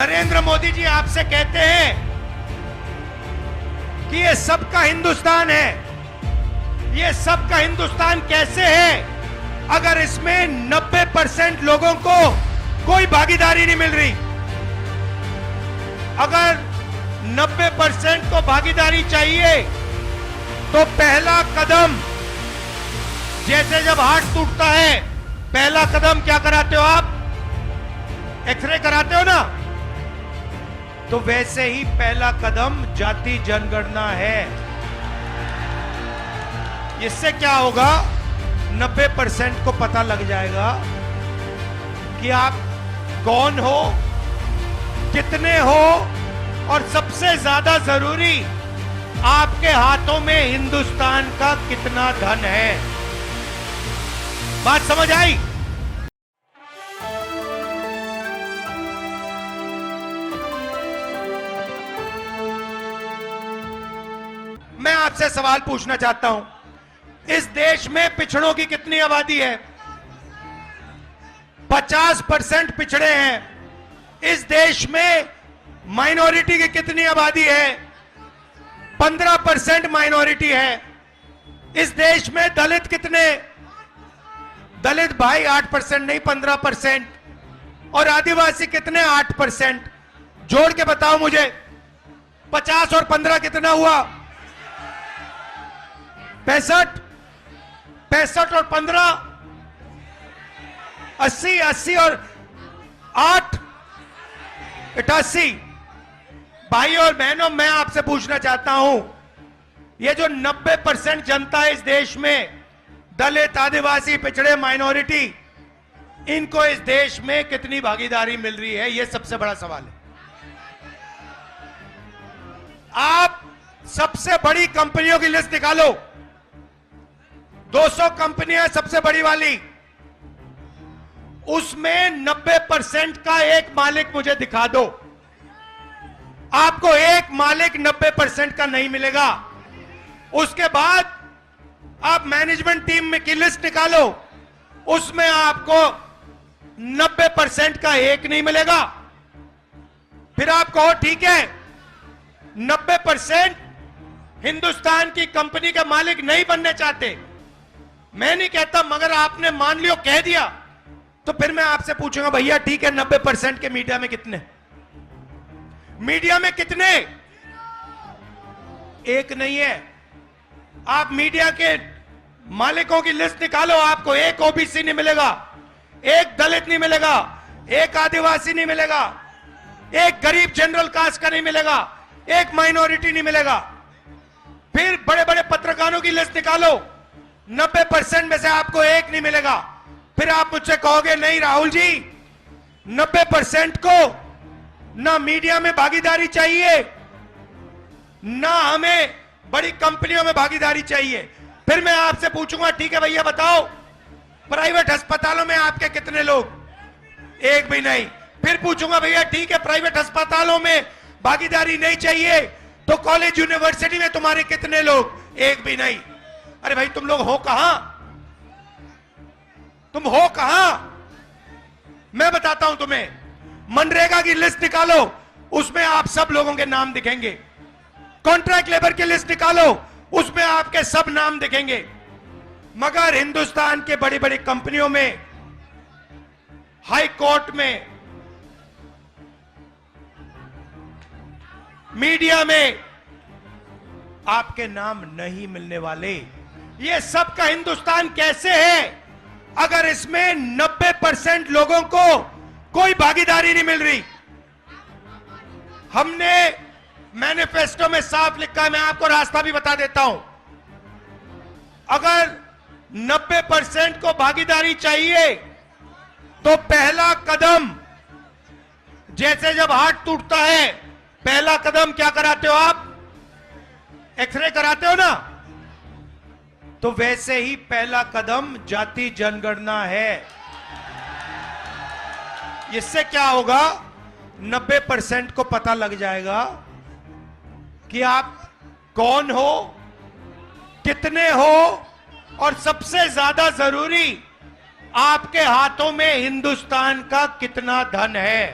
नरेंद्र मोदी जी आपसे कहते हैं कि ये सबका हिंदुस्तान है। ये सबका हिंदुस्तान कैसे है अगर इसमें 90% लोगों को कोई भागीदारी नहीं मिल रही। अगर 90% को भागीदारी चाहिए तो पहला कदम, जैसे जब हार्ट टूटता है पहला कदम क्या कराते हो आप? एक्सरे कराते हो ना, तो वैसे ही पहला कदम जाति जनगणना है। इससे क्या होगा, 90% को पता लग जाएगा कि आप कौन हो, कितने हो, और सबसे ज्यादा जरूरी आपके हाथों में हिंदुस्तान का कितना धन है। बात समझ आई? मैं आपसे सवाल पूछना चाहता हूं, इस देश में पिछड़ों की कितनी आबादी है? 50% पिछड़े हैं। इस देश में माइनॉरिटी की कितनी आबादी है? 15% माइनॉरिटी है। इस देश में दलित कितने? दलित भाई 8% नहीं 15%। और आदिवासी कितने? 8%। जोड़ के बताओ मुझे, 50 और 15 कितना हुआ? 65। 65 और 15 80। 80 और 8 88। भाई और बहनों, मैं आपसे पूछना चाहता हूं, ये जो 90% जनता है इस देश में, दलित, आदिवासी, पिछड़े, माइनॉरिटी, इनको इस देश में कितनी भागीदारी मिल रही है? यह सबसे बड़ा सवाल है। आप सबसे बड़ी कंपनियों की लिस्ट निकालो। 200 कंपनियां सबसे बड़ी वाली, उसमें 90% का एक मालिक मुझे दिखा दो। आपको एक मालिक 90% का नहीं मिलेगा। उसके बाद आप मैनेजमेंट टीम में की लिस्ट निकालो, उसमें आपको 90% का एक नहीं मिलेगा। फिर आप कहो ठीक है 90% हिंदुस्तान की कंपनी के मालिक नहीं बनने चाहते। मैं नहीं कहता, मगर आपने मान लियो, कह दिया, तो फिर मैं आपसे पूछूंगा भैया ठीक है 90% के मीडिया में कितने? मीडिया में कितने? एक नहीं है। आप मीडिया के मालिकों की लिस्ट निकालो, आपको एक ओबीसी नहीं मिलेगा, एक दलित नहीं मिलेगा, एक आदिवासी नहीं मिलेगा, एक गरीब जनरल कास्ट का नहीं मिलेगा, एक माइनॉरिटी नहीं मिलेगा। फिर बड़े बड़े पत्रकारों की लिस्ट निकालो, 90% में से आपको एक नहीं मिलेगा। फिर आप मुझसे कहोगे नहीं राहुल जी, 90% को ना मीडिया में भागीदारी चाहिए, ना हमें बड़ी कंपनियों में भागीदारी चाहिए। फिर मैं आपसे पूछूंगा ठीक है भैया बताओ, प्राइवेट अस्पतालों में आपके कितने लोग? एक भी नहीं। फिर पूछूंगा भैया ठीक है प्राइवेट अस्पतालों में भागीदारी नहीं चाहिए, तो कॉलेज यूनिवर्सिटी में तुम्हारे कितने लोग? एक भी नहीं। अरे भाई तुम लोग हो कहां? तुम हो कहां? मैं बताता हूं तुम्हें, मनरेगा की लिस्ट निकालो, उसमें आप सब लोगों के नाम दिखेंगे। कॉन्ट्रैक्ट लेबर की लिस्ट निकालो, उसमें आपके सब नाम दिखेंगे। मगर हिंदुस्तान के बड़ी बड़ी कंपनियों में, हाई कोर्ट में, मीडिया में आपके नाम नहीं मिलने वाले। ये सबका हिंदुस्तान कैसे है अगर इसमें 90% लोगों को कोई भागीदारी नहीं मिल रही? हमने मैनिफेस्टो में साफ लिखा है, मैं आपको रास्ता भी बता देता हूं। अगर 90% को भागीदारी चाहिए तो पहला कदम, जैसे जब हार्ट टूटता है पहला कदम क्या कराते हो आप? एक्सरे कराते हो ना, तो वैसे ही पहला कदम जाति जनगणना है। इससे क्या होगा, 90% को पता लग जाएगा कि आप कौन हो, कितने हो, और सबसे ज्यादा जरूरी आपके हाथों में हिंदुस्तान का कितना धन है।